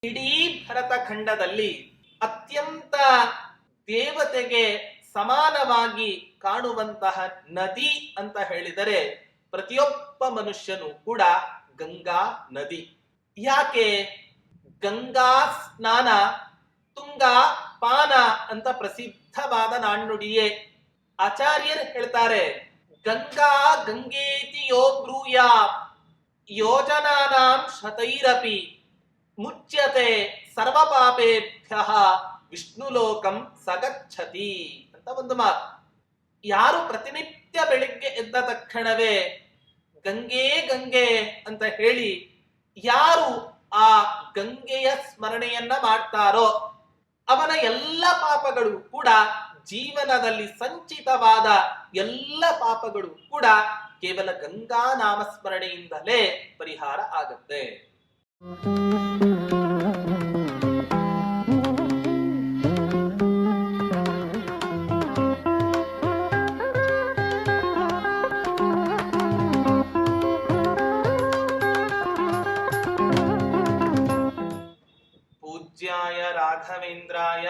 ಇಡೀ ಭರತ ಖಂಡದಲ್ಲಿ ಅತ್ಯಂತ ದೇವತೆಗೆ ಸಮಾನವಾಗಿ ಕಾಣುವಂತಹ ನದಿ ಅಂತ ಹೇಳಿದರೆ ಪ್ರತಿಯೊಬ್ಬ ಮನುಷ್ಯನು ಕೂಡ ಗಂಗಾ ನದಿ. ಯಾಕೆ ಗಂಗಾ ಸ್ನಾನ ತುಂಗಾ ಪಾನ ಅಂತ ಪ್ರಸಿದ್ಧವಾದ ನಾಣ್ಣುಡಿಯೇ. ಆಚಾರ್ಯರು ಹೇಳ್ತಾರೆ, ಗಂಗಾ ಗಂಗೇತಿ ಯೋ ಬ್ರೂಯಾತ್ ಯೋಜನಾನಾಂ ಶತೈರಪಿ ಮುಚ್ಯತೆ ಸರ್ವಪಾಪೇಭ್ಯಃ ವಿಷ್ಣುಲೋಕಂ ಸಗಚ್ಚತಿ ಅಂತ ಒಂದು ಮಾತು. ಯಾರು ಪ್ರತಿನಿತ್ಯ ಬೆಳಿಗ್ಗೆ ಎದ್ದ ತಕ್ಷಣವೇ ಗಂಗೆ ಗಂಗೆ ಅಂತ ಹೇಳಿ ಯಾರು ಆ ಗಂಗೆಯ ಸ್ಮರಣೆಯನ್ನ ಮಾಡ್ತಾರೋ ಅವನ ಎಲ್ಲ ಪಾಪಗಳು ಕೂಡ, ಜೀವನದಲ್ಲಿ ಸಂಚಿತವಾದ ಎಲ್ಲ ಪಾಪಗಳು ಕೂಡ ಕೇವಲ ಗಂಗಾ ನಾಮಸ್ಮರಣೆಯಿಂದಲೇ ಪರಿಹಾರ ಆಗುತ್ತೆ. ಪೂಜ್ಯಾಯ ರಾಘವೇಂದ್ರಾಯ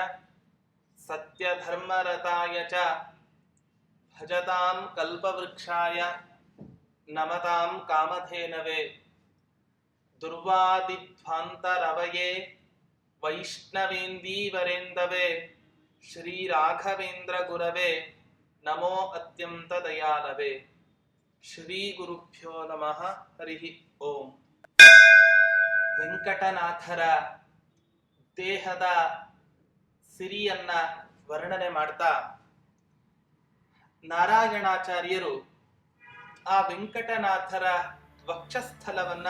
ಸತ್ಯಧರ್ಮರತಾಯ ಚ ಭಜತಾಂ ಕಲ್ಪವೃಕ್ಷಾಯ ನಮತಾಂ ಕಾಮಧೇನವೇ ದುರ್ವಾದಿಧ್ವಾಂತರವಯೇ ವೈಷ್ಣವೇಂದೀವರೇಂದವೇ ಶ್ರೀ ರಾಘವೇಂದ್ರ ಗುರವೇ ನಮೋ ಅತ್ಯಂತ ದಯಾಲವೇ. ಶ್ರೀ ಗುರುಭ್ಯೋ ನಮಃ. ಹರಿ ಓಂ. ವೆಂಕಟನಾಥರ ದೇಹದ ಸಿರಿಯನ್ನ ವರ್ಣನೆ ಮಾಡ್ತಾ ನಾರಾಯಣಾಚಾರ್ಯರು ಆ ವೆಂಕಟನಾಥರ ವಕ್ಷಸ್ಥಲವನ್ನ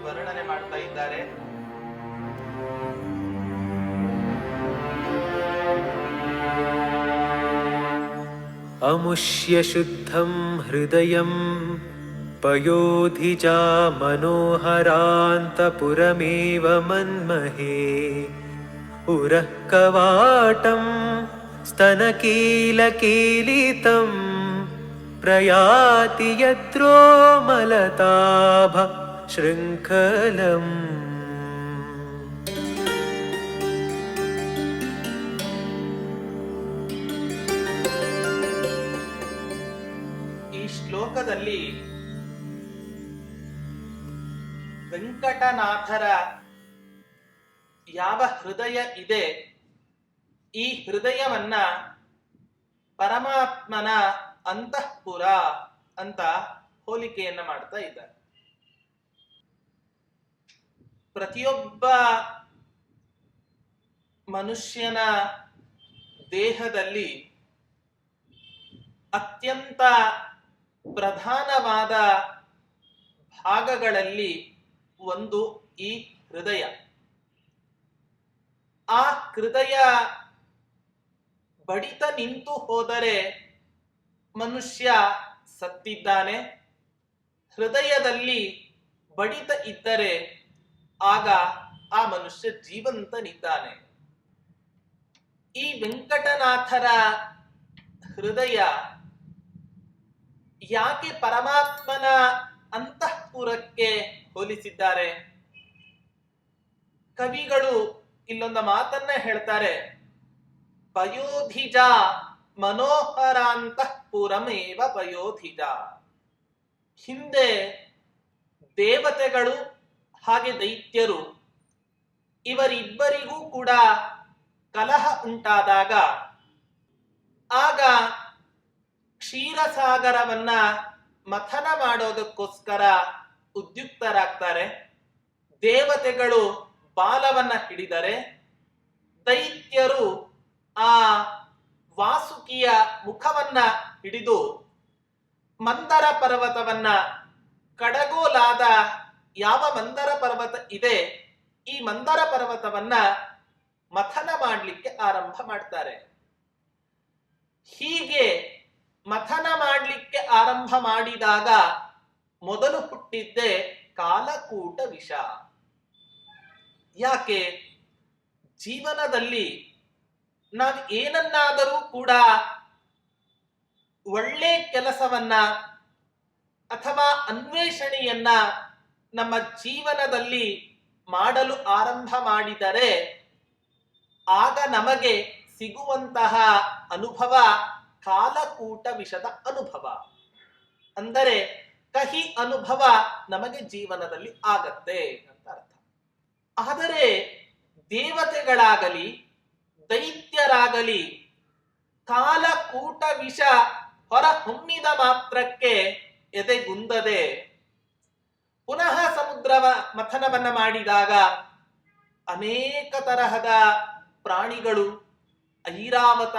ವರ್ಣನೆ ಮಾಡ್ತಾ ಇದ್ದಾರೆ. ಅಮುಷ್ಯ ಶುದ್ಧಂ ಹೃದಯಂ ಪಯೋಧಿಜಾ ಮನೋಹರಾಂತಪುರಮೇವ ಮನ್ಮಹೇ ಉರಃ ಕವಾಟಂ ಸ್ತನಕೀಲಕೀಲಿತಂ ಪ್ರಯಾತಿ ಯತ್ರೋ ಮಲತಾಭ ಶೃಂಖಲಂ. ಈ ಶ್ಲೋಕದಲ್ಲಿ ವೆಂಕಟನಾಥರ ಯಾವ ಹೃದಯ ಇದೆ, ಈ ಹೃದಯವನ್ನ ಪರಮಾತ್ಮನ ಅಂತಃಪುರ ಅಂತ ಹೋಲಿಕೆಯನ್ನ ಮಾಡ್ತಾ ಇದ್ದಾರೆ. ಪ್ರತಿಯೊಬ್ಬ ಮನುಷ್ಯನ ದೇಹದಲ್ಲಿ ಅತ್ಯಂತ ಪ್ರಧಾನವಾದ ಭಾಗಗಳಲ್ಲಿ ಒಂದು ಈ ಹೃದಯ. ಆ ಹೃದಯ ಬಡಿತ ನಿಂತು ಹೋದರೆ ಮನುಷ್ಯ ಸತ್ತಿದ್ದಾನೆ. ಹೃದಯದಲ್ಲಿ ಬಡಿತ ಇದ್ದರೆ ಆಗ ಆ ಮನುಷ್ಯ ಜೀವಂತನಿದ್ದಾನೆ. ಈ ವೆಂಕಟನಾಥರ ಹೃದಯ ಯಾಕೆ ಪರಮಾತ್ಮನ ಅಂತಃಪುರಕ್ಕೆ ಹೋಲಿಸಿದ್ದಾರೆ? ಕವಿಗಳು ಇಲ್ಲೊಂದು ಮಾತನ್ನ ಹೇಳ್ತಾರೆ, ಪಯೋಧಿಜ ಮನೋಹರಾಂತಃಪುರಮೇವ ಪಯೋಧಿಜ. ಹಿಂದೆ ದೇವತೆಗಳು ಹಾಗೆ ದೈತ್ಯರು ಇವರಿಬ್ಬರಿಗೂ ಕೂಡ ಕಲಹ ಉಂಟಾದಾಗ ಆಗ ಕ್ಷೀರಸಾಗರವನ್ನ ಮಥನ ಮಾಡೋದಕ್ಕೋಸ್ಕರ ಉದ್ಯುಕ್ತರಾಗ್ತಾರೆ. ದೇವತೆಗಳು ಬಾಲವನ್ನ ಹಿಡಿದರೆ ದೈತ್ಯರು ಆ ವಾಸುಕಿಯ ಮುಖವನ್ನ ಹಿಡಿದು ಮಂದರ ಪರ್ವತವನ್ನ, ಕಡಗೋಲಾದ ಯಾವ ಮಂದರ ಪರ್ವತ ಇದೆ ಈ ಮಂದರ ಪರ್ವತವನ್ನ ಮಥನ ಮಾಡಲಿಕ್ಕೆ ಆರಂಭ ಮಾಡ್ತಾರೆ. ಹೀಗೆ ಮಥನ ಮಾಡಲಿಕ್ಕೆ ಆರಂಭ ಮಾಡಿದಾಗ ಮೊದಲು ಹುಟ್ಟಿದ್ದೇ ಕಾಲಕೂಟ ವಿಷ. ಯಾಕೆ ಜೀವನದಲ್ಲಿ ನಾವು ಏನನ್ನಾದರೂ ಕೂಡ ಒಳ್ಳೆ ಕೆಲಸವನ್ನ ಅಥವಾ ಅನ್ವೇಷಣೆಯನ್ನ ನಮ್ಮ ಜೀವನದಲ್ಲಿ ಮಾಡಲು ಆರಂಭ ಮಾಡಿದರೆ ಆಗ ನಮಗೆ ಸಿಗುವಂತಹ ಅನುಭವ ಕಾಲಕೂಟ ವಿಷದ ಅನುಭವ. ಅಂದರೆ ಕಹಿ ಅನುಭವ ನಮಗೆ ಜೀವನದಲ್ಲಿ ಆಗತ್ತೆ ಅಂತ ಅರ್ಥ. ಆದರೆ ದೇವತೆಗಳಾಗಲಿ ದೈತ್ಯರಾಗಲಿ ಕಾಲಕೂಟ ವಿಷ ಹೊರ ಹೊಮ್ಮಿದ ಮಾತ್ರಕ್ಕೆ ಎದೆಗುಂದದೆ ಪುನಃ ಸಮುದ್ರವ ಮಥನವನ್ನ ಮಾಡಿದಾಗ ಅನೇಕ ತರಹದ ಪ್ರಾಣಿಗಳು, ಐರಾವತ,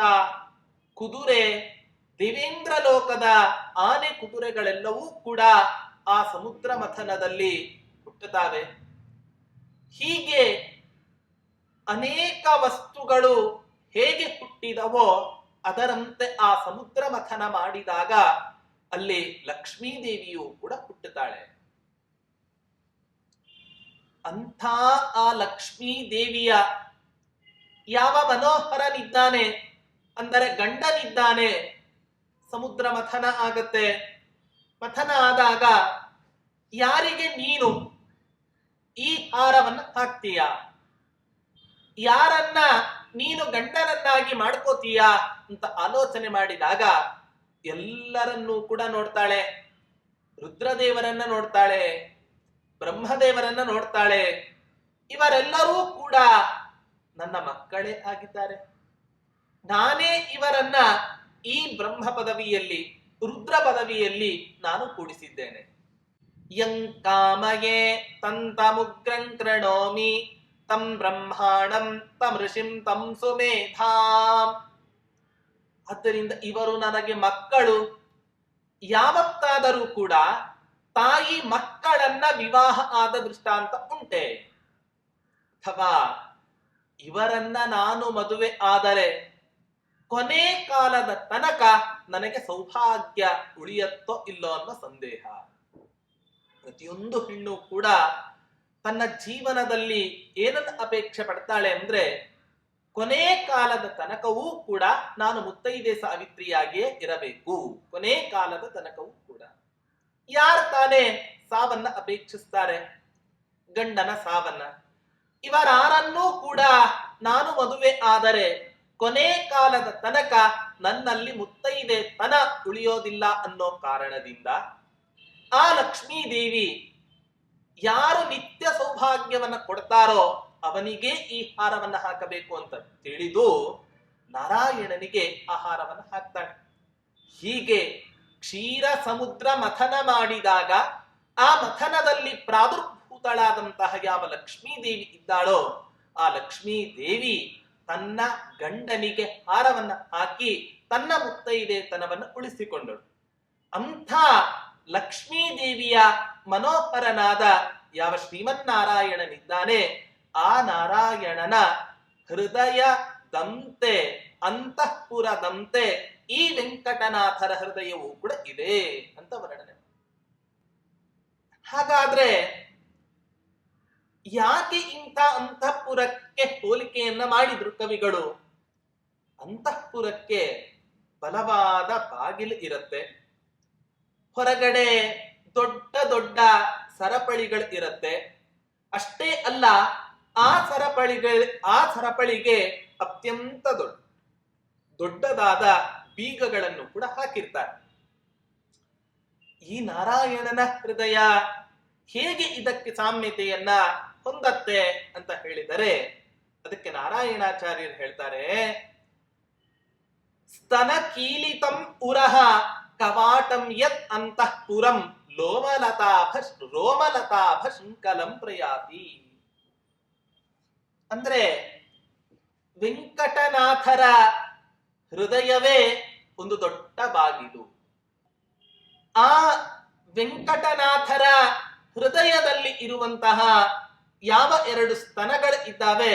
ಕುದುರೆ, ದೇವೇಂದ್ರ ಲೋಕದ ಆನೆ ಕುದುರೆಗಳೆಲ್ಲವೂ ಕೂಡ ಆ ಸಮುದ್ರ ಮಥನದಲ್ಲಿ ಹುಟ್ಟುತ್ತವೆ. ಹೀಗೆ ಅನೇಕ ವಸ್ತುಗಳು ಹೇಗೆ ಹುಟ್ಟಿದವೋ ಅದರಂತೆ ಆ ಸಮುದ್ರ ಮಥನ ಮಾಡಿದಾಗ ಅಲ್ಲಿ ಲಕ್ಷ್ಮೀದೇವಿಯು ಕೂಡ ಹುಟ್ಟುತ್ತಾಳೆ. ಅಂಥ ಆ ಲಕ್ಷ್ಮೀ ದೇವಿಯ ಯಾವ ಮನೋಹರನಿದ್ದಾನೆ ಅಂದರೆ ಗಂಡನಿದ್ದಾನೆ, ಸಮುದ್ರ ಮಥನ ಆಗತ್ತೆ. ಮಥನ ಆದಾಗ ಯಾರಿಗೆ ನೀನು ಈ ಹಾರವನ್ನು ಹಾಕ್ತೀಯ, ಯಾರನ್ನ ನೀನು ಗಂಡನನ್ನಾಗಿ ಮಾಡ್ಕೋತೀಯ ಅಂತ ಆಲೋಚನೆ ಮಾಡಿದಾಗ ಎಲ್ಲರನ್ನೂ ಕೂಡ ನೋಡ್ತಾಳೆ. ರುದ್ರದೇವರನ್ನ ನೋಡ್ತಾಳೆ, ಬ್ರಹ್ಮದೇವರನ್ನ ನೋಡ್ತಾಳೆ. ಇವರೆಲ್ಲರೂ ಕೂಡ ನನ್ನ ಮಕ್ಕಳೇ ಆಗಿದ್ದಾರೆ. ನಾನೇ ಇವರನ್ನ ಈ ಬ್ರಹ್ಮ ಪದವಿಯಲ್ಲಿ, ರುದ್ರ ಪದವಿಯಲ್ಲಿ ನಾನು ಕೂಡಿಸಿದ್ದೇನೆ. ಯಂಕಾಮಯೇ ತಂತಮುಗ್ರಂ ಕೃಣೋಮಿ ತಂ ಬ್ರಹ್ಮಾಣಂ ತಂ ಋಷಿಂ ತಂ ಸುಮೇಧಾಂ. ಆದ್ದರಿಂದ ಇವರು ನನಗೆ ಮಕ್ಕಳು. ಯಾವತ್ತಾದರೂ ಕೂಡ ತಾಯಿ ಮಕ್ಕಳನ್ನ ವಿವಾಹ ಆದ ದೃಷ್ಟಾಂತ ಉಂಟೆ? ಅಥವಾ ಇವರನ್ನ ನಾನು ಮದುವೆ ಆದರೆ ಕೊನೆ ಕಾಲದ ತನಕ ನನಗೆ ಸೌಭಾಗ್ಯ ಉಳಿಯತ್ತೋ ಇಲ್ಲೋ ಅನ್ನೋ ಸಂದೇಹ. ಪ್ರತಿಯೊಂದು ಹೆಣ್ಣು ಕೂಡ ತನ್ನ ಜೀವನದಲ್ಲಿ ಏನನ್ನು ಅಪೇಕ್ಷೆ ಪಡ್ತಾಳೆ ಅಂದ್ರೆ ಕೊನೆ ಕಾಲದ ತನಕವೂ ಕೂಡ ನಾನು ಮುತ್ತೈದೆ ಸಾವಿತ್ರಿಯಾಗಿಯೇ ಇರಬೇಕು. ಕೊನೆ ಕಾಲದ ತನಕವೂ ಕೂಡ ಯಾರು ತಾನೇ ಸಾವನ್ನ ಅಪೇಕ್ಷಿಸ್ತಾರೆ? ಗಂಡನ ಸಾವನ್ನ. ಇವರಾರನ್ನೂ ಕೂಡ ನಾನು ಮದುವೆ ಆದರೆ ಕೊನೆ ಕಾಲದ ತನಕ ನನ್ನಲ್ಲಿ ಮುತ್ತೈದೆ ತನ ಉಳಿಯೋದಿಲ್ಲ ಅನ್ನೋ ಕಾರಣದಿಂದ ಆ ಲಕ್ಷ್ಮೀ ದೇವಿ ಯಾರು ನಿತ್ಯ ಸೌಭಾಗ್ಯವನ್ನ ಕೊಡ್ತಾರೋ ಅವನಿಗೆ ಈ ಹಾರವನ್ನ ಹಾಕಬೇಕು ಅಂತ ತಿಳಿದು ನಾರಾಯಣನಿಗೆ ಆಹಾರವನ್ನ ಹಾಕ್ತಾಳೆ. ಹೀಗೆ ಕ್ಷೀರ ಸಮುದ್ರ ಮಥನ ಮಾಡಿದಾಗ ಆ ಮಥನದಲ್ಲಿ ಪ್ರಾದುರ್ಭೂತಳಾದಂತಹ ಯಾವ ಲಕ್ಷ್ಮೀ ದೇವಿ ಇದ್ದಾಳೋ ಆ ಲಕ್ಷ್ಮೀ ದೇವಿ ತನ್ನ ಗಂಡನಿಗೆ ಹಾರವನ್ನ ಹಾಕಿ ತನ್ನ ಮುತ್ತೈದೆತನವನ್ನು ಉಳಿಸಿಕೊಂಡಳು. ಅಂಥ ಲಕ್ಷ್ಮೀ ದೇವಿಯ ಮನೋಹರನಾದ ಯಾವ ಶ್ರೀಮನ್ನಾರಾಯಣನಿದ್ದಾನೆ ಆ ನಾರಾಯಣನ ಹೃದಯದಂತೆ, ಅಂತಃಪುರದಂತೆ ಈ ವೆಂಕಟನಾಥರ ಹೃದಯವೂ ಕೂಡ ಇದೆ ಅಂತ ವರ್ಣನೆ. ಹಾಗಾದ್ರೆ ಯಾಕೆ ಇಂಥ ಅಂತಃಪುರಕ್ಕೆ ಹೋಲಿಕೆಯನ್ನ ಮಾಡಿದ್ರು ಕವಿಗಳು? ಅಂತಃಪುರಕ್ಕೆ ಬಲವಾದ ಬಾಗಿಲು ಇರುತ್ತೆ, ಹೊರಗಡೆ ದೊಡ್ಡ ದೊಡ್ಡ ಸರಪಳಿಗಳು ಇರುತ್ತೆ. ಅಷ್ಟೇ ಅಲ್ಲ, ಆ ಸರಪಳಿಗೆ ಅತ್ಯಂತ ದೊಡ್ಡದಾದ ಬೀಗಗಳನ್ನು ಕೂಡ ಹಾಕಿರ್ತಾರೆ. ಈ ನಾರಾಯಣನ ಹೃದಯ ಹೇಗೆ ಇದಕ್ಕೆ ಸಾಮ್ಯತೆಯನ್ನ ಹೊಂದತ್ತೆ ಅಂತ ಹೇಳಿದರೆ ಅದಕ್ಕೆ ನಾರಾಯಣಾಚಾರ್ಯರು ಹೇಳ್ತಾರೆ, ಸ್ತನ ಕೀಲಿತಂ ಉರಹ ಕವಾಟಂ ಯತ್ ಅಂತಃಪುರಂ ರೋಮಲತಾಭ ಶೃಂಖಲಂ ಪ್ರಯಾತಿ. ಅಂದ್ರೆ ವೆಂಕಟನಾಥರ ಹೃದಯವೇ ಒಂದು ದೊಡ್ಡ ಬಾಗಿಲು. ಆ ವೆಂಕಟನಾಥರ ಹೃದಯದಲ್ಲಿ ಇರುವಂತಹ ಯಾವ ಎರಡು ಸ್ತನಗಳು ಇದ್ದಾವೆ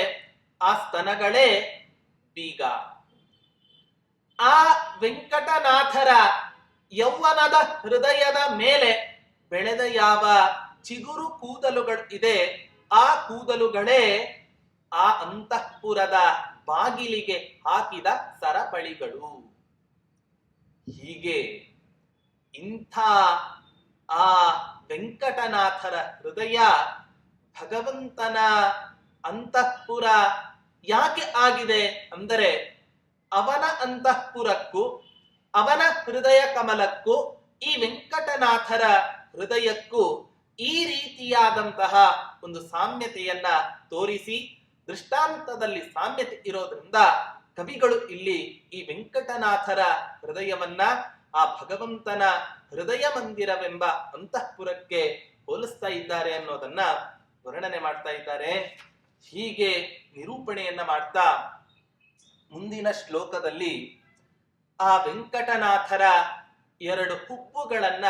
ಆ ಸ್ತನಗಳೇ ಬೀಗ. ಆ ವೆಂಕಟನಾಥರ ಯೌವನದ ಹೃದಯದ ಮೇಲೆ ಬೆಳೆದ ಯಾವ ಚಿಗುರು ಕೂದಲುಗಳು ಇದೆ ಆ ಕೂದಲುಗಳೇ ಆ ಅಂತಃಪುರದ ಬಾಗಿಲಿಗೆ ಹಾಕಿದ ಸರಪಳಿಗಳು. ಹೀಗೆ ಇಂಥ ಆ ವೆಂಕಟನಾಥರ ಹೃದಯ ಭಗವಂತನ ಅಂತಃಪುರ ಯಾಕೆ ಆಗಿದೆ ಅಂದರೆ ಅವನ ಅಂತಃಪುರಕ್ಕೂ ಅವನ ಹೃದಯ ಕಮಲಕ್ಕೂ ಈ ವೆಂಕಟನಾಥರ ಹೃದಯಕ್ಕೂ ಈ ರೀತಿಯಾದಂತಹ ಒಂದು ಸಾಮ್ಯತೆಯನ್ನ ತೋರಿಸಿ, ದೃಷ್ಟಾಂತದಲ್ಲಿ ಸಾಮ್ಯತೆ ಇರೋದ್ರಿಂದ ಕವಿಗಳು ಇಲ್ಲಿ ಈ ವೆಂಕಟನಾಥರ ಹೃದಯವನ್ನ ಆ ಭಗವಂತನ ಹೃದಯ ಮಂದಿರವೆಂಬ ಅಂತಃಪುರಕ್ಕೆ ಹೋಲಿಸ್ತಾ ಇದ್ದಾರೆ ಅನ್ನೋದನ್ನ ವರ್ಣನೆ ಮಾಡ್ತಾ ಇದ್ದಾರೆ. ಹೀಗೆ ನಿರೂಪಣೆಯನ್ನ ಮಾಡ್ತಾ ಮುಂದಿನ ಶ್ಲೋಕದಲ್ಲಿ ಆ ವೆಂಕಟನಾಥರ 2 ಹುಬ್ಬುಗಳನ್ನ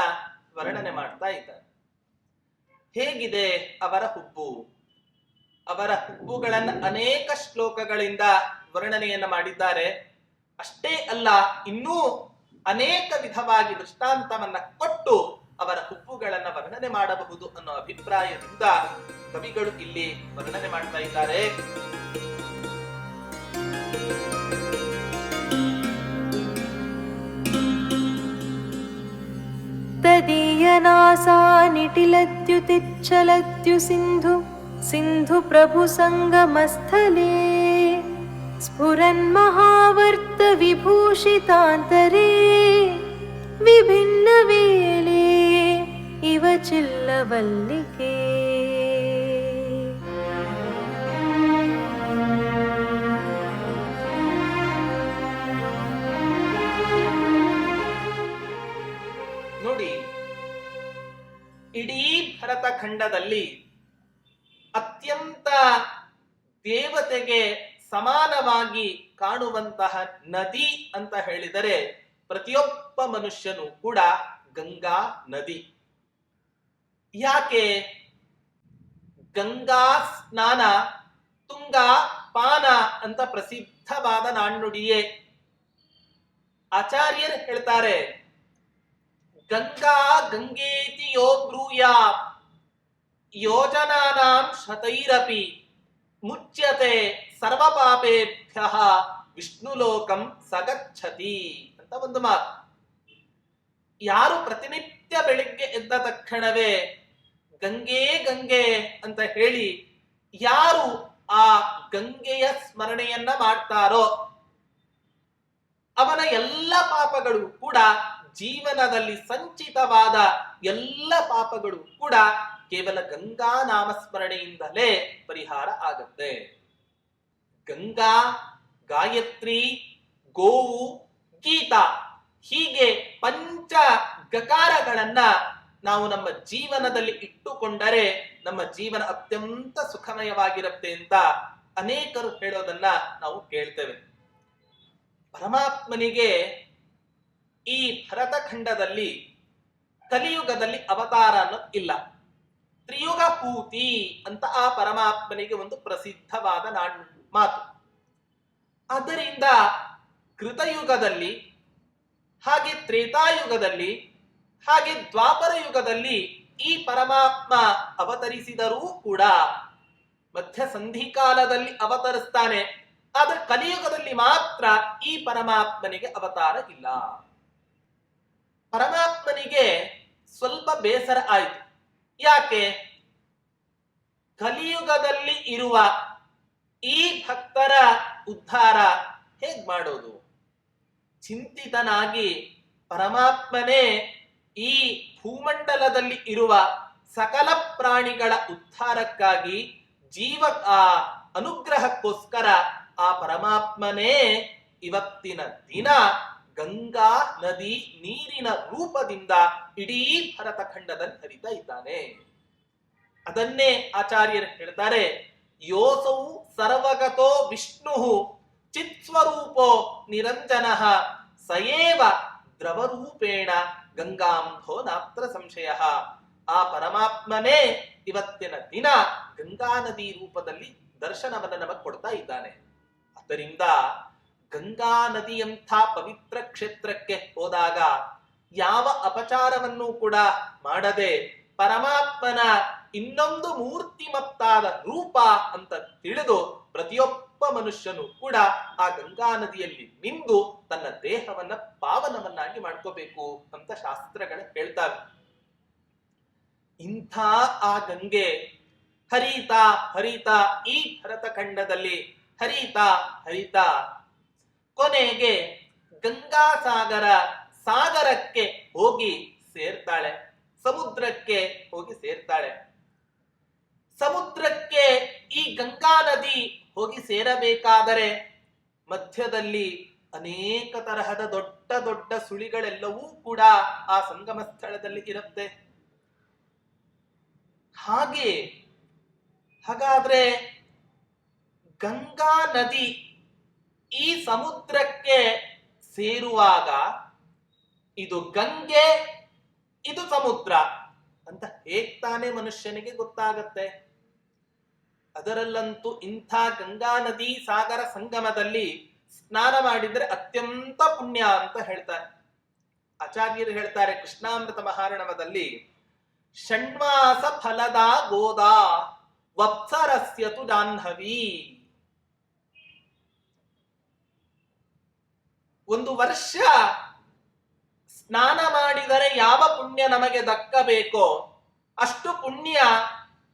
ವರ್ಣನೆ ಮಾಡ್ತಾ ಇದ್ದಾರೆ. ಹೇಗಿದೆ ಅವರ ಹುಬ್ಬು? ಅವರ ಹುಬ್ಬುಗಳನ್ನ ಅನೇಕ ಶ್ಲೋಕಗಳಿಂದ ವರ್ಣನೆಯನ್ನ ಮಾಡಿದ್ದಾರೆ. ಅಷ್ಟೇ ಅಲ್ಲ, ಇನ್ನೂ ಅನೇಕ ವಿಧವಾಗಿ ದೃಷ್ಟಾಂತವನ್ನ ಕೊಟ್ಟು ಅವರ ಹುಬ್ಬುಗಳನ್ನ ವರ್ಣನೆ ಮಾಡಬಹುದು ಅನ್ನೋ ಅಭಿಪ್ರಾಯದಿಂದ ಕವಿಗಳು ಇಲ್ಲಿ ವರ್ಣನೆ ಮಾಡ್ತಾ ಇದ್ದಾರೆ. ತದೀಯನಾಸಾ ನಿಟಿಲದ್ಯುತಿಚ್ಛಲದ್ಯು ಸಿಂಧು ಸಿಂಧು ಪ್ರಭು ಸಂಗಮಸ್ಥಲೇ ಸ್ಫುರನ್ ಮಹಾವರ್ತ ವಿಭೂಷಿತಾಂತರೇ ವಿಭಿನ್ನ ವೇಲೆ ಇವ ಚಿಲ್ಲವಲ್ಲಿಕೆ. ನೋಡಿ, ಇಡೀ ಭರತಖಂಡದಲ್ಲಿ ಅತ್ಯಂತ ದೇವತೆಗೆ ಸಮಾನವಾಗಿ ಕಾಣುವಂತಹ ನದಿ ಅಂತ ಹೇಳಿದರೆ ಪ್ರತಿಯೊಬ್ಬ ಮನುಷ್ಯನು ಕೂಡ ಗಂಗಾ ನದಿ. ಯಾಕೆ? ಗಂಗಾ ಸ್ನಾನ, ತುಂಗಾ ಪಾನ ಅಂತ ಪ್ರಸಿದ್ಧವಾದ ನಾಣ್ಣುಡಿಯೇ. ಆಚಾರ್ಯರು ಹೇಳ್ತಾರೆ, ಗಂಗಾ ಗಂಗೇತಿ ಯೋ ಬ್ರೂಯಾತ್ ಯೋಜನಾನಾಂ ಶತೈರಪಿ ಮುಚ್ಯತೆ ಸರ್ವಪಾಪೇಭ್ಯಃ ವಿಷ್ಣುಲೋಕಂ ಸಗಚ್ಚತಿ ಅಂತ ಒಂದು ಮಾತು. ಯಾರು ಪ್ರತಿನಿತ್ಯ ಬೆಳಿಗ್ಗೆ ಎದ್ದ ತಕ್ಷಣವೇ ಗಂಗೆ ಗಂಗೆ ಅಂತ ಹೇಳಿ ಯಾರು ಆ ಗಂಗೆಯ ಸ್ಮರಣೆಯನ್ನ ಮಾಡ್ತಾರೋ ಅವನ ಎಲ್ಲ ಪಾಪಗಳು ಕೂಡ, ಜೀವನದಲ್ಲಿ ಸಂಚಿತವಾದ ಎಲ್ಲ ಪಾಪಗಳು ಕೂಡ ಕೇವಲ ಗಂಗಾ ನಾಮಸ್ಮರಣೆಯಿಂದಲೇ ಪರಿಹಾರ ಆಗುತ್ತೆ. ಗಂಗಾ, ಗಾಯತ್ರಿ, ಗೋವು, ಗೀತಾ ಹೀಗೆ ಪಂಚ ಗಕಾರಗಳನ್ನ ನಾವು ನಮ್ಮ ಜೀವನದಲ್ಲಿ ಇಟ್ಟುಕೊಂಡರೆ ನಮ್ಮ ಜೀವನ ಅತ್ಯಂತ ಸುಖಮಯವಾಗಿರುತ್ತೆ ಅಂತ ಅನೇಕರು ಹೇಳೋದನ್ನ ನಾವು ಕೇಳ್ತೇವೆ. ಪರಮಾತ್ಮನಿಗೆ ಈ ಭರತಖಂಡದಲ್ಲಿ ಕಲಿಯುಗದಲ್ಲಿ ಅವತಾರ ಅನ್ನೋದು ಇಲ್ಲ. ತ್ರಿಯುಗ ಪೂತಿ ಅಂತ ಆ ಪರಮಾತ್ಮನಿಗೆ ಒಂದು ಪ್ರಸಿದ್ಧವಾದ ಮಾತು. ಆದ್ದರಿಂದ ಕೃತಯುಗದಲ್ಲಿ, ಹಾಗೆ ತ್ರೇತಾಯುಗದಲ್ಲಿ, ಹಾಗೆ ದ್ವಾಪರ ಯುಗದಲ್ಲಿ ಈ ಪರಮಾತ್ಮ ಅವತರಿಸಿದರೂ ಕೂಡ ಮಧ್ಯ ಸಂಧಿಕಾಲದಲ್ಲಿ ಅವತರಿಸ್ತಾನೆ. ಆದ್ರೆ ಕಲಿಯುಗದಲ್ಲಿ ಮಾತ್ರ ಈ ಪರಮಾತ್ಮನಿಗೆ ಅವತಾರ ಇಲ್ಲ. ಪರಮಾತ್ಮನಿಗೆ ಸ್ವಲ್ಪ ಬೇಸರ ಆಯಿತು. ಯಾಕೆ? ಕಲಿಯುಗದಲ್ಲಿ ಇರುವ ಈ ಭಕ್ತರ ಉದ್ಧಾರ ಹೇಗ್ ಮಾಡೋದು? ಚಿಂತಿತನಾಗಿ ಪರಮಾತ್ಮನೇ ಈ ಭೂಮಂಡಲದಲ್ಲಿ ಇರುವ ಸಕಲ ಪ್ರಾಣಿಗಳ ಉದ್ಧಾರಕ್ಕಾಗಿ ಅನುಗ್ರಹಕ್ಕೋಸ್ಕರ ಆ ಪರಮಾತ್ಮನೇ ಇವತ್ತಿನ ದಿನ ಗಂಗಾ ನದಿ ನೀರಿನ ರೂಪದಿಂದ ಇಡೀ ಭರತಖಂಡದಲ್ಲಿ ಹರಿತಾ ಇದ್ದಾನೆ. ಅದನ್ನೇ ಆಚಾರ್ಯರು ಹೇಳ್ತಾರೆ, ಯೋಸೌ ಸರ್ವಗತೋ ವಿಷ್ಣು ಚಿತ್ಸ್ವರೂಪೋ ನಿರಂಜನಃ ಸಯೇವ ದ್ರವರೂಪೇಣ ಗಂಗಾಂಧೋ ನಾತ್ರ ಸಂಶಯ. ಆ ಪರಮಾತ್ಮನೇ ಇವತ್ತಿನ ದಿನ ಗಂಗಾ ನದಿ ರೂಪದಲ್ಲಿ ದರ್ಶನವನ್ನು ನಮಗೆ ಕೊಡ್ತಾ ಇದ್ದಾನೆ. ಆದ್ದರಿಂದ ಗಂಗಾ ನದಿಯಂಥ ಪವಿತ್ರ ಕ್ಷೇತ್ರಕ್ಕೆ ಹೋದಾಗ ಯಾವ ಅಪಚಾರವನ್ನು ಕೂಡ ಮಾಡದೆ ಪರಮಾತ್ಮನ ಇನ್ನೊಂದು ಮೂರ್ತಿಮತ್ತಾದ ರೂಪ ಅಂತ ತಿಳಿದು ಪ್ರತಿಯೊಬ್ಬ ಮನುಷ್ಯನು ಕೂಡ ಆ ಗಂಗಾ ನದಿಯಲ್ಲಿ ಮಿಂದು ತನ್ನ ದೇಹವನ್ನ ಪಾವನವನ್ನಾಗಿ ಮಾಡ್ಕೋಬೇಕು ಅಂತ ಶಾಸ್ತ್ರಗಳು ಹೇಳ್ತಾವೆ. ಇಂಥ ಆ ಗಂಗೆ ಹರಿತಾ ಹರಿತಾ ಈ ಭರತಖಂಡದಲ್ಲಿ ಹರಿತಾ ಹರಿತಾ ಕೊನೆಗೆ ಗಂಗಾಸಾಗರ ಸಾಗರಕ್ಕೆ ಹೋಗಿ ಸೇರ್ತಾಳೆ, ಸಮುದ್ರಕ್ಕೆ ಹೋಗಿ ಸೇರ್ತಾಳೆ. ಸಮುದ್ರಕ್ಕೆ ಈ ಗಂಗಾ ನದಿ ಹೋಗಿ ಸೇರಬೇಕಾದರೆ ಮಧ್ಯದಲ್ಲಿ ಅನೇಕ ತರಹದ ದೊಡ್ಡ ದೊಡ್ಡ ಸುಳಿಗಳೆಲ್ಲವೂ ಕೂಡ ಆ ಸಂಗಮ ಸ್ಥಳದಲ್ಲಿ ಇರುತ್ತೆ. ಹಾಗಾದ್ರೆ ಗಂಗಾ ನದಿ ಈ ಸಮುದ್ರಕ್ಕೆ ಸೇರುವಾಗ ಇದು ಗಂಗೆ, ಇದು ಸಮುದ್ರ ಅಂತ ಹೇಗ್ ತಾನೇ ಮನುಷ್ಯನಿಗೆ ಗೊತ್ತಾಗತ್ತೆ? ಅದರಲ್ಲಂತೂ ಇಂಥ ಗಂಗಾ ನದಿ ಸಾಗರ ಸಂಗಮದಲ್ಲಿ ಸ್ನಾನ ಮಾಡಿದ್ರೆ ಅತ್ಯಂತ ಪುಣ್ಯ ಅಂತ ಹೇಳ್ತಾರೆ ಆಚಾರ್ಯರು. ಹೇಳ್ತಾರೆ ಕೃಷ್ಣಾಮೃತ ಮಹಾರಣವದಲ್ಲಿ, ಷಣ್ಮಾಸ ಫಲದ ಗೋದಾ ವತ್ಸರಸ್ಯತು ಜಾಹ್ನವಿ. ಒಂದು ವರ್ಷ ಸ್ನಾನ ಮಾಡಿದರೆ ಯಾವ ಪುಣ್ಯ ನಮಗೆ ದಕ್ಕಬೇಕೋ ಅಷ್ಟು ಪುಣ್ಯ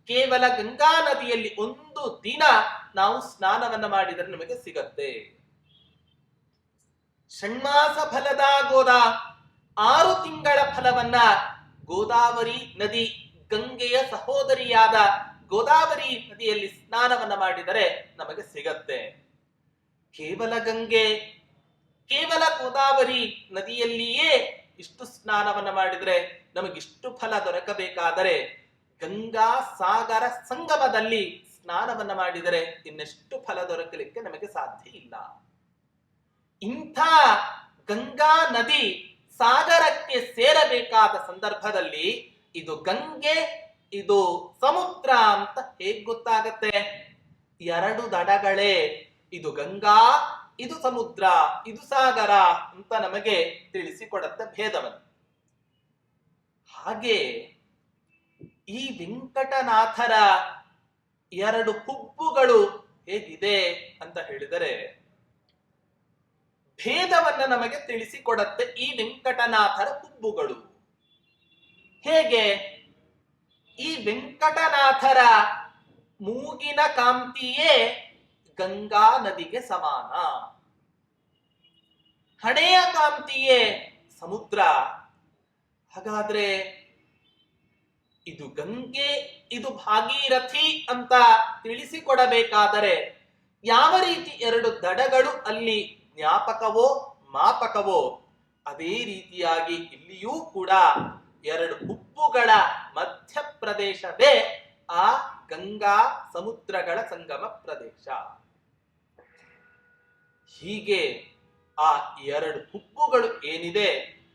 ಕೇವಲ ಗಂಗಾ ನದಿಯಲ್ಲಿ ಒಂದು ದಿನ ನಾವು ಸ್ನಾನವನ್ನ ಮಾಡಿದರೆ ನಮಗೆ ಸಿಗತ್ತೆ. ಷಣ್ಮಾಸ ಫಲದ ಗೋದಾ, 6 ತಿಂಗಳ ಫಲವನ್ನ ಗೋದಾವರಿ ನದಿ, ಗಂಗೆಯ ಸಹೋದರಿಯಾದ ಗೋದಾವರಿ ನದಿಯಲ್ಲಿ ಸ್ನಾನವನ್ನ ಮಾಡಿದರೆ ನಮಗೆ ಸಿಗತ್ತೆ. ಕೇವಲ ಗಂಗೆ, ಕೇವಲ ಗೋದಾವರಿ ನದಿಯಲ್ಲಿಯೇ ಇಷ್ಟು ಸ್ನಾನವನ್ನ ಮಾಡಿದ್ರೆ ನಮಗಿಷ್ಟು ಫಲ ದೊರಕಬೇಕಾದರೆ ಗಂಗಾ ಸಾಗರ ಸಂಗಮದಲ್ಲಿ ಸ್ನಾನವನ್ನ ಮಾಡಿದರೆ ಇನ್ನೆಷ್ಟು ಫಲ ದೊರಕಲಿಕ್ಕೆ ನಮಗೆ ಸಾಧ್ಯ ಇಲ್ಲ. ಇಂಥ ಗಂಗಾ ನದಿ ಸಾಗರಕ್ಕೆ ಸೇರಬೇಕಾದ ಸಂದರ್ಭದಲ್ಲಿ ಇದು ಗಂಗೆ, ಇದು ಸಮುದ್ರ ಅಂತ ಹೇಗ್ ಗೊತ್ತಾಗತ್ತೆ? 2 ದಡಗಳೇ, ಇದು ಗಂಗಾ, ಇದು ಸಮುದ್ರ, ಇದು ಸಾಗರ ಅಂತ ನಮಗೆ ತಿಳಿಸಿಕೊಡತ್ತೆ ಭೇದವನ್ನು. ಹಾಗೆ ಈ ವೆಂಕಟನಾಥರ 2 ಹುಬ್ಬುಗಳು ಹೇಗಿದೆ ಅಂತ ಹೇಳಿದರೆ ಭೇದವನ್ನ ನಮಗೆ ತಿಳಿಸಿಕೊಡತ್ತೆ ಈ ವೆಂಕಟನಾಥರ ಹುಬ್ಬುಗಳು. ಹೇಗೆ? ಈ ವೆಂಕಟನಾಥರ ಮೂಗಿನ ಕಾಂತಿಯೇ ಗಂಗಾ ನದಿಗೆ ಸಮಾನ, ಹಣೆಯ ಕಾಂತಿಯೇ ಸಮುದ್ರ. ಹಾಗಾದ್ರೆ ಇದು ಗಂಗೆ, ಇದು ಭಾಗೀರಥಿ ಅಂತ ತಿಳಿಸಿಕೊಡಬೇಕಾದರೆ ಯಾವ ರೀತಿ 2 ದಡಗಳು ಅಲ್ಲಿ ಜ್ಞಾಪಕವೋ ಮಾಪಕವೋ ಅದೇ ರೀತಿಯಾಗಿ ಇಲ್ಲಿಯೂ ಕೂಡ 2 ಹುಬ್ಬುಗಳ ಮಧ್ಯ ಪ್ರದೇಶವೇ ಆ ಗಂಗಾ ಸಮುದ್ರಗಳ ಸಂಗಮ ಪ್ರದೇಶ. ಹೀಗೆ ಆ 2 ಹುಬ್ಬುಗಳು ಏನಿದೆ,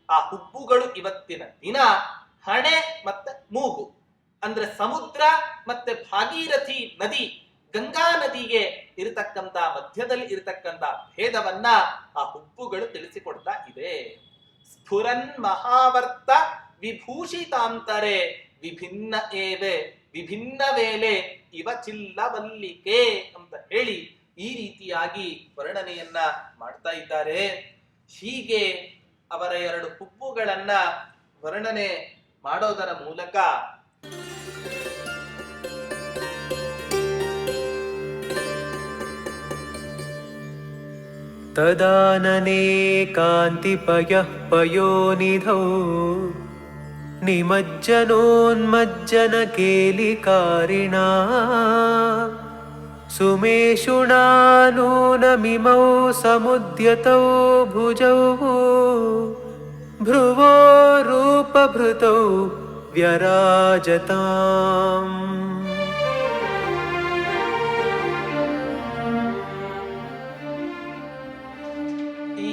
ಆ ಹುಬ್ಬುಗಳು ಇವತ್ತಿನ ದಿನ ಹಣೆ ಮತ್ತೆ ಮೂಗು ಅಂದ್ರೆ ಸಮುದ್ರ ಮತ್ತೆ ಭಾಗೀರಥಿ ನದಿ ಗಂಗಾ ನದಿಗೆ ಇರತಕ್ಕಂತ ಮಧ್ಯದಲ್ಲಿ ಇರತಕ್ಕಂತ ಭೇದವನ್ನ ಆ ಹುಬ್ಬುಗಳು ತಿಳಿಸಿಕೊಡ್ತಾ ಇದೆ. ಸ್ಫುರನ್ ಮಹಾವರ್ತ ವಿಭೂಷಿತಾಂತರೆ ವಿಭಿನ್ನ ಏವೆ ವಿಭಿನ್ನ ವೇಳೆ ಇವ ಚಿಲ್ಲವಲ್ಲಿಕೆ ಅಂತ ಹೇಳಿ ಈ ರೀತಿಯಾಗಿ ವರ್ಣನೆಯನ್ನ ಮಾಡ್ತಾ ಇದ್ದಾರೆ. ಹೀಗೆ ಅವರ 2 ಹುಬ್ಬುಗಳನ್ನ ವರ್ಣನೆ ಮಾಡೋದರ ಮೂಲಕ ತದಾನನೆ ಕಾಂತಿಪಯಃ ಪಯೋನಿಧೌ ನಿಮಜ್ಜನೋನ್ಮಜ್ಜನ ಕೇಲಿಕಾರಿಣಾ ಸುಮೇಶುಣಾ ನೂನಮಿಮೌ ಸಮುದ್ಯತೌ ಭುಜೌ ಭ್ರುವೋ ರೂಪಭೃತೌ ವ್ಯರಾಜತಾಂ. ಈ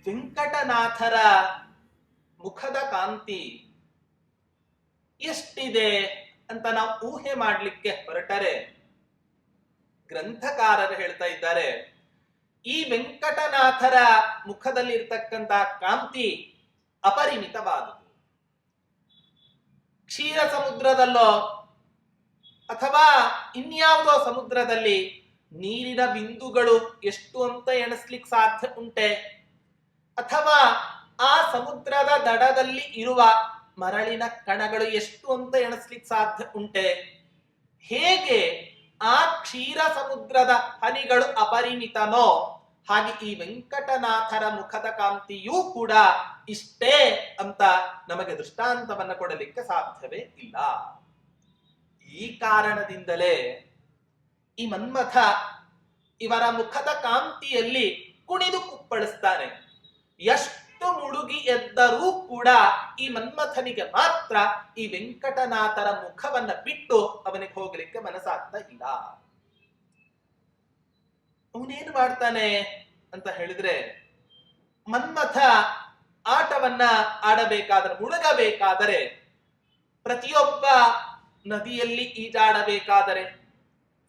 ವೆಂಕಟನಾಥರ ಮುಖದ ಕಾಂತಿ ಎಷ್ಟಿದೆ ಅಂತ ನಾವು ಊಹೆ ಮಾಡ್ಲಿಕ್ಕೆ ಹೊರಟರೆ ಗ್ರಂಥಕಾರರು ಹೇಳ್ತಾ ಇದ್ದಾರೆ, ಈ ವೆಂಕಟನಾಥರ ಮುಖದಲ್ಲಿ ಇರ್ತಕ್ಕಂಥ ಕಾಂತಿ ಅಪರಿಮಿತವಾದುದು. ಕ್ಷೀರ ಸಮುದ್ರದಲ್ಲೋ ಅಥವಾ ಇನ್ಯಾವುದೋ ಸಮುದ್ರದಲ್ಲಿ ನೀರಿನ ಬಿಂದುಗಳು ಎಷ್ಟು ಅಂತ ಎಣಿಸ್ಲಿಕ್ಕೆ ಸಾಧ್ಯ ಉಂಟೆ? ಅಥವಾ ಆ ಸಮುದ್ರದ ದಡದಲ್ಲಿ ಇರುವ ಮರಳಿನ ಕಣಗಳು ಎಷ್ಟು ಅಂತ ಎಣಿಸ್ಲಿಕ್ಕೆ ಸಾಧ್ಯ ಉಂಟೆ? ಹೇಗೆ ಆ ಕ್ಷೀರ ಸಮುದ್ರದ ಹನಿಗಳು ಅಪರಿಮಿತನೋ ಹಾಗೆ ಈ ವೆಂಕಟನಾಥರ ಮುಖದ ಕಾಂತಿಯೂ ಕೂಡ ಇಷ್ಟೇ ಅಂತ ನಮಗೆ ದೃಷ್ಟಾಂತವನ್ನ ಕೊಡಲಿಕ್ಕೆ ಸಾಧ್ಯವೇ ಇಲ್ಲ. ಈ ಕಾರಣದಿಂದಲೇ ಈ ಮನ್ಮಥ ಇವರ ಮುಖದ ಕಾಂತಿಯಲ್ಲಿ ಕುಣಿದು ಕುಪ್ಪಳಿಸ್ತಾನೆ. ಎಷ್ಟು ಮುಳುಗಿ ಎದ್ದರೂ ಕೂಡ ಈ ಮನ್ಮಥನಿಗೆ ಮಾತ್ರ ಈ ವೆಂಕಟನಾಥರ ಮುಖವನ್ನ ಬಿಟ್ಟು ಅವನಿಗೆ ಹೋಗ್ಲಿಕ್ಕೆ ಮನಸ್ಸಾಗ್ತಾ ಇಲ್ಲ. ಅವನೇನು ಮಾಡ್ತಾನೆ ಅಂತ ಹೇಳಿದ್ರೆ, ಮನ್ಮಥ ಆಟವನ್ನ ಆಡಬೇಕಾದರೆ, ಮುಳುಗಬೇಕಾದರೆ, ಪ್ರತಿಯೊಬ್ಬ ನದಿಯಲ್ಲಿ ಈಜಾಡಬೇಕಾದರೆ,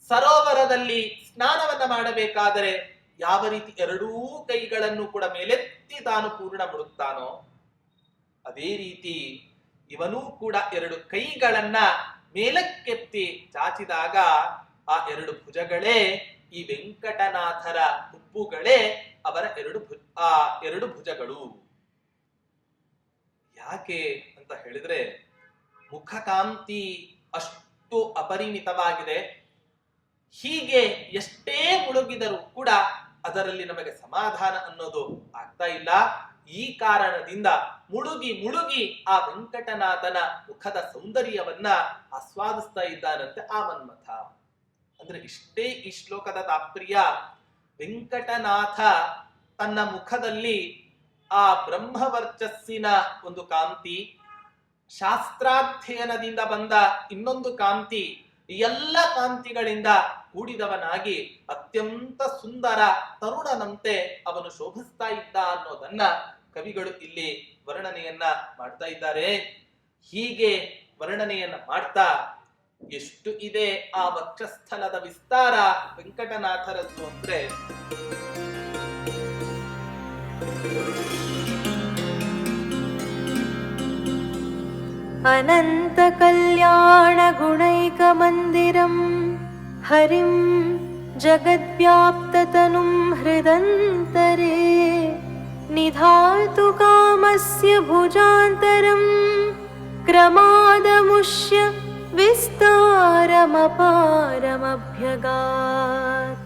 ಸರೋವರದಲ್ಲಿ ಸ್ನಾನವನ್ನ ಮಾಡಬೇಕಾದರೆ ಯಾವ ರೀತಿ ಎರಡೂ ಕೈಗಳನ್ನು ಕೂಡ ಮೇಲೆತ್ತಿ ತಾನು ಪೂರ್ಣ ಮುಳುಗ್ತಾನೋ ಅದೇ ರೀತಿ ಇವನೂ ಕೂಡ ಎರಡು ಕೈಗಳನ್ನ ಮೇಲಕ್ಕೆತ್ತಿ ಚಾಚಿದಾಗ ಆ ಎರಡು ಭುಜಗಳೇ ಈ ವೆಂಕಟನಾಥರ ಹುಬ್ಬುಗಳೇ ಅವರ ಎರಡು ಭುಜಗಳು. ಯಾಕೆ ಅಂತ ಹೇಳಿದ್ರೆ, ಮುಖಕಾಂತಿ ಅಷ್ಟು ಅಪರಿಮಿತವಾಗಿದೆ. ಹೀಗೆ ಎಷ್ಟೇ ಮುಳುಗಿದರೂ ಕೂಡ ಅದರಲ್ಲಿ ನಮಗೆ ಸಮಾಧಾನ ಅನ್ನೋದು ಆಗ್ತಾ ಇಲ್ಲ. ಈ ಕಾರಣದಿಂದ ಮುಳುಗಿ ಮುಳುಗಿ ಆ ವೆಂಕಟನಾಥನ ಮುಖದ ಸೌಂದರ್ಯವನ್ನ ಆಸ್ವಾದಿಸ್ತಾ ಇದ್ದಾನಂತೆ ಆ ಮನ್ಮಥ. ಅಂದ್ರೆ ಇಷ್ಟೇ ಈ ಶ್ಲೋಕದ ತಾತ್ಪರ್ಯ. ವೆಂಕಟನಾಥ ತನ್ನ ಮುಖದಲ್ಲಿ ಆ ಬ್ರಹ್ಮವರ್ಚಸ್ಸಿನ ಒಂದು ಕಾಂತಿ, ಶಾಸ್ತ್ರಾಧ್ಯಯನದಿಂದ ಬಂದ ಇನ್ನೊಂದು ಕಾಂತಿ, ಎಲ್ಲ ಕಾಂತಿಗಳಿಂದ ಕೂಡಿದವನಾಗಿ ಅತ್ಯಂತ ಸುಂದರ ತರುಣನಂತೆ ಅವನು ಶೋಭಿಸ್ತಾ ಇದ್ದ ಅನ್ನೋದನ್ನ ಕವಿಗಳು ಇಲ್ಲಿ ವರ್ಣನೆಯನ್ನ ಮಾಡ್ತಾ ಇದ್ದಾರೆ. ಹೀಗೆ ವರ್ಣನೆಯನ್ನ ಮಾಡ್ತಾ ಎಷ್ಟು ಇದೆ ಆ ವಕ್ಷಸ್ಥಲದ ವಿಸ್ತಾರ ವೆಂಕಟನಾಥರದ್ದು ಅಂದ್ರೆ, ಅನಂತ ಕಲ್ಯಾಣ ಗುಣೈಕ ಮಂದಿರಂ ಹರಿಂ ಜಗದ್ವ್ಯಾಪ್ತತನುಂ ಹೃದಂತರೇ ನಿಧಾತು ಕಾಮಸ್ಯ ಭುಜಾಂತರಂ ಕ್ರಮಾದಮುಷ್ಯ ವಿಸ್ತಾರಮಪಾರಮಭ್ಯಗಾತ್.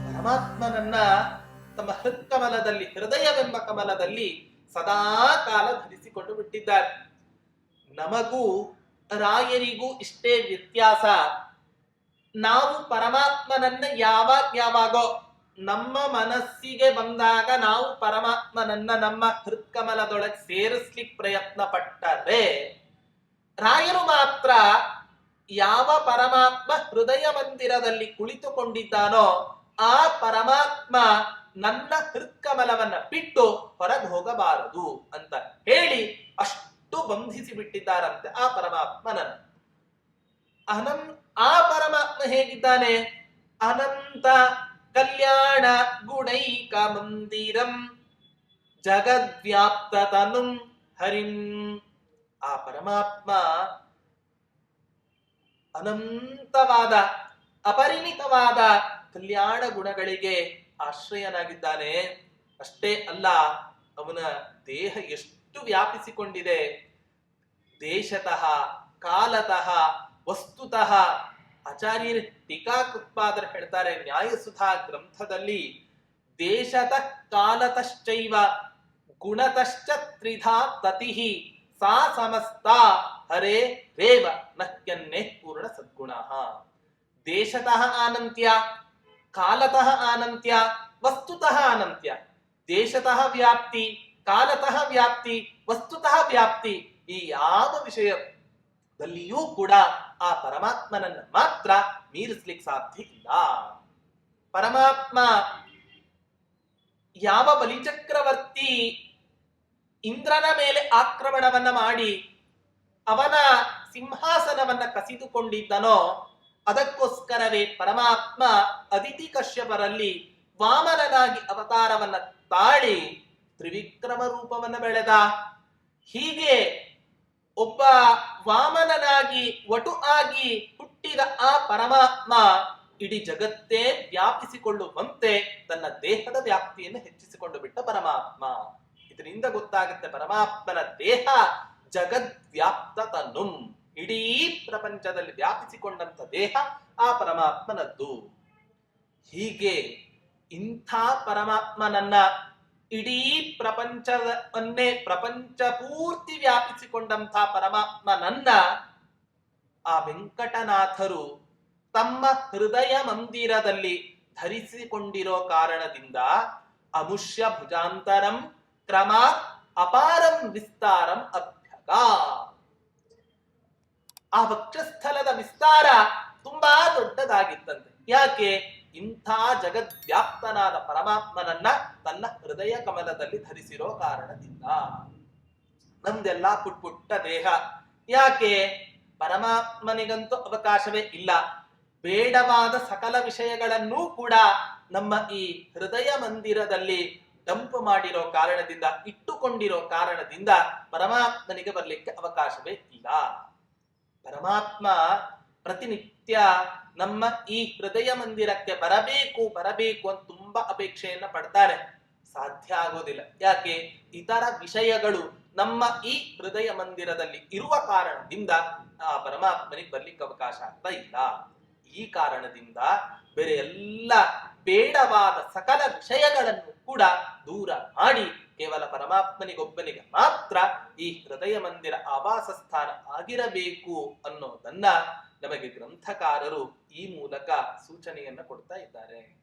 ಪರಮಾತ್ಮನನ್ನ ತಮ್ಮ ಹೃತ್ಕಮಲದಲ್ಲಿ, ಹೃದಯವೆಂಬ ಕಮಲದಲ್ಲಿ ಸದಾ ಕಾಲ ಧರಿಸಿಕೊಂಡು ಬಿಟ್ಟಿದ್ದಾರೆ. ನಮಗೂ ರಾಯರಿಗೂ ಇಷ್ಟೇ ವ್ಯತ್ಯಾಸ. ನಾವು ಪರಮಾತ್ಮನನ್ನ ಯಾವಾಗೋ ನಮ್ಮ ಮನಸ್ಸಿಗೆ ಬಂದಾಗ ನಾವು ಪರಮಾತ್ಮನನ್ನ ನಮ್ಮ ಹೃತ್ಕಮಲದೊಳಗೆ ಸೇರಿಸ್ಲಿಕ್ಕೆ ಪ್ರಯತ್ನ ಪಟ್ಟರೆ, ರಾಯರು ಮಾತ್ರ ಯಾವ ಪರಮಾತ್ಮ ಹೃದಯ ಮಂದಿರದಲ್ಲಿ ಕುಳಿತುಕೊಂಡಿದ್ದಾನೋ ಆ ಪರಮಾತ್ಮ ನನ್ನ ಹೃತ್ಕಮಲವನ್ನ ಬಿಟ್ಟು ಹೊರಗೆ ಹೋಗಬಾರದು ಅಂತ ಹೇಳಿ ಅಷ್ಟು ಬಂಧಿಸಿ ಬಿಟ್ಟಿದ್ದಾರಂತೆ ಆ ಪರಮಾತ್ಮನನ್ನು. ಆ ಪರಮಾತ್ಮ ಹೇಗಿದ್ದಾನೆ? ಅನಂತ ಕಲ್ಯಾಣ ಗುಣೈಕ ಮಂದಿರಂ ಜಗದ್ವ್ಯಾಪ್ತತನುಂ ಹರಿಂ. ಆ ಪರಮಾತ್ಮ ಅನಂತವಾದ ಅಪರಿಮಿತವಾದ ಕಲ್ಯಾಣ ಗುಣಗಳಿಗೆ ಆಶ್ರಯನಾಗಿದ್ದಾನೆ. ಅಷ್ಟೇ ಅಲ್ಲ, ಅವನ ದೇಹ ಎಷ್ಟು ವ್ಯಾಪಿಸಿಕೊಂಡಿದೆ. ದೇಶತಃ, ಕಾಲತಃ, ವಸ್ತುತಃ. ಆಚಾರ್ಯರು ಟೀಕಾಕೃತ್ಪಾದರು ಹೇಳ್ತಾರೆ ನ್ಯಾಯಸುಧಾ ಗ್ರಂಥದಲ್ಲಿ, ದೇಶತಃ ಕಾಲತಶ್ಚೈವ ಗುಣತಶ್ಚ ತ್ರಿಧಾ ತತಿಃ ಸಾ ಸಮಸ್ತ ಹರೇ ರೇವ ನಹ್ಯನ್ನೇ ಪೂರ್ಣ ಸದ್ಗುಣಃ. ದೇಶತಃ ಆನಂತ್ಯ, ಕಾಲತಃ ಆನಂತ್ಯ, ವಸ್ತುತಃ ಅನಂತ್ಯ. ದೇಶತಃ ವ್ಯಾಪ್ತಿ, ಕಾಲತಃ ವ್ಯಾಪ್ತಿ, ವಸ್ತುತಃ ವ್ಯಾಪ್ತಿ. ಈ ಯಾವ ವಿಷಯದಲ್ಲಿಯೂ ಕೂಡ ಆ ಪರಮಾತ್ಮನನ್ನ ಮಾತ್ರ ಮೀರಿಸ್ಲಿಕ್ಕೆ ಸಾಧ್ಯ ಇಲ್ಲ. ಪರಮಾತ್ಮ ಯಾವ ಬಲಿಚಕ್ರವರ್ತಿ ಇಂದ್ರನ ಮೇಲೆ ಆಕ್ರಮಣವನ್ನ ಮಾಡಿ ಅವನ ಸಿಂಹಾಸನವನ್ನ ಕಸಿದುಕೊಂಡಿದ್ದನೋ ಅದಕ್ಕೋಸ್ಕರವೇ ಪರಮಾತ್ಮ ಅದಿತಿ ಕಶ್ಯಪರಲ್ಲಿ ವಾಮನನಾಗಿ ಅವತಾರವನ್ನ ತಾಳಿ ತ್ರಿವಿಕ್ರಮ ರೂಪವನ್ನ ಬೆಳೆದ. ಹೀಗೆ ಒಬ್ಬ ವಾಮನನಾಗಿ ವಟು ಆಗಿ ಹುಟ್ಟಿದ ಆ ಪರಮಾತ್ಮ ಇಡೀ ಜಗತ್ತೇ ವ್ಯಾಪಿಸಿಕೊಳ್ಳುವಂತೆ ತನ್ನ ದೇಹದ ವ್ಯಾಪ್ತಿಯನ್ನು ಹೆಚ್ಚಿಸಿಕೊಂಡು ಬಿಟ್ಟ ಪರಮಾತ್ಮ. ಇದರಿಂದ ಗೊತ್ತಾಗುತ್ತೆ ಪರಮಾತ್ಮನ ದೇಹ ಜಗದ್ವ್ಯಾಪ್ತ ತನುಂ, ಇಡೀ ಪ್ರಪಂಚದಲ್ಲಿ ವ್ಯಾಪಿಸಿಕೊಂಡಂತ ದೇಹ ಆ ಪರಮಾತ್ಮನದ್ದು. ಹೀಗೆ ಇಂಥ ಪರಮಾತ್ಮನನ್ನ ಇಡೀ ಪ್ರಪಂಚವನ್ನೇ ಪ್ರಪಂಚ ಪೂರ್ತಿ ವ್ಯಾಪಿಸಿಕೊಂಡಂಥ ಪರಮಾತ್ಮನನ್ನ ಆ ವೆಂಕಟನಾಥರು ತಮ್ಮ ಹೃದಯ ಮಂದಿರದಲ್ಲಿ ಧರಿಸಿಕೊಂಡಿರೋ ಕಾರಣದಿಂದ ಅಮುಷ್ಯ ಭುಜಾಂತರಂ ಕ್ರಮಾತ್ ಅಪಾರಂ ವಿಸ್ತಾರಂ ಅಭ್ಯಗ. ಆ ವಕ್ಷಸ್ಥಲದ ವಿಸ್ತಾರ ತುಂಬಾ ದೊಡ್ಡದಾಗಿತ್ತಂತೆ. ಯಾಕೆ? ಇಂಥ ಜಗದ್ವ್ಯಾಪ್ತನಾದ ಪರಮಾತ್ಮನನ್ನ ತನ್ನ ಹೃದಯ ಕಮಲದಲ್ಲಿ ಧರಿಸಿರೋ ಕಾರಣದಿಂದ. ನಮ್ದೆಲ್ಲ ಪುಟ್ಟ ದೇಹ. ಯಾಕೆ? ಪರಮಾತ್ಮನಿಗಂತೂ ಅವಕಾಶವೇ ಇಲ್ಲ. ಬೇಡವಾದ ಸಕಲ ವಿಷಯಗಳನ್ನೂ ಕೂಡ ನಮ್ಮ ಈ ಹೃದಯ ಮಂದಿರದಲ್ಲಿ ಡಂಪ್ ಮಾಡಿರೋ ಕಾರಣದಿಂದ, ಇಟ್ಟುಕೊಂಡಿರೋ ಕಾರಣದಿಂದ ಪರಮಾತ್ಮನಿಗೆ ಬರ್ಲಿಕ್ಕೆ ಅವಕಾಶವೇ ಇಲ್ಲ. ಪರಮಾತ್ಮ ಪ್ರತಿನಿತ್ಯ ನಮ್ಮ ಈ ಹೃದಯ ಮಂದಿರಕ್ಕೆ ಬರಬೇಕು ಅಂತ ತುಂಬಾ ಅಪೇಕ್ಷೆಯನ್ನ ಪಡ್ತಾರೆ. ಸಾಧ್ಯ ಆಗೋದಿಲ್ಲ. ಯಾಕೆ? ಇತರ ವಿಷಯಗಳು ನಮ್ಮ ಈ ಹೃದಯ ಮಂದಿರದಲ್ಲಿ ಇರುವ ಕಾರಣದಿಂದ ಆ ಪರಮಾತ್ಮನಿಗೆ ಬರ್ಲಿಕ್ಕೆ ಅವಕಾಶ ಆಗ್ತಾ ಇಲ್ಲ. ಈ ಕಾರಣದಿಂದ ಬೇರೆ ಎಲ್ಲ ಬೇಡವಾದ ಸಕಲ ವಿಷಯಗಳನ್ನು ಕೂಡ ದೂರ ಮಾಡಿ ಕೇವಲ ಪರಮಾತ್ಮನಿಗೊಬ್ಬನಿಗೆ ಮಾತ್ರ ಈ ಹೃದಯ ಮಂದಿರ ಆವಾಸ ಸ್ಥಾನ ಆಗಿರಬೇಕು ಅನ್ನೋದನ್ನ ನಮಗೆ ಗ್ರಂಥಕಾರರು ಈ ಮೂಲಕ ಸೂಚನೆಯನ್ನ ಕೊಡ್ತಾ ಇದ್ದಾರೆ.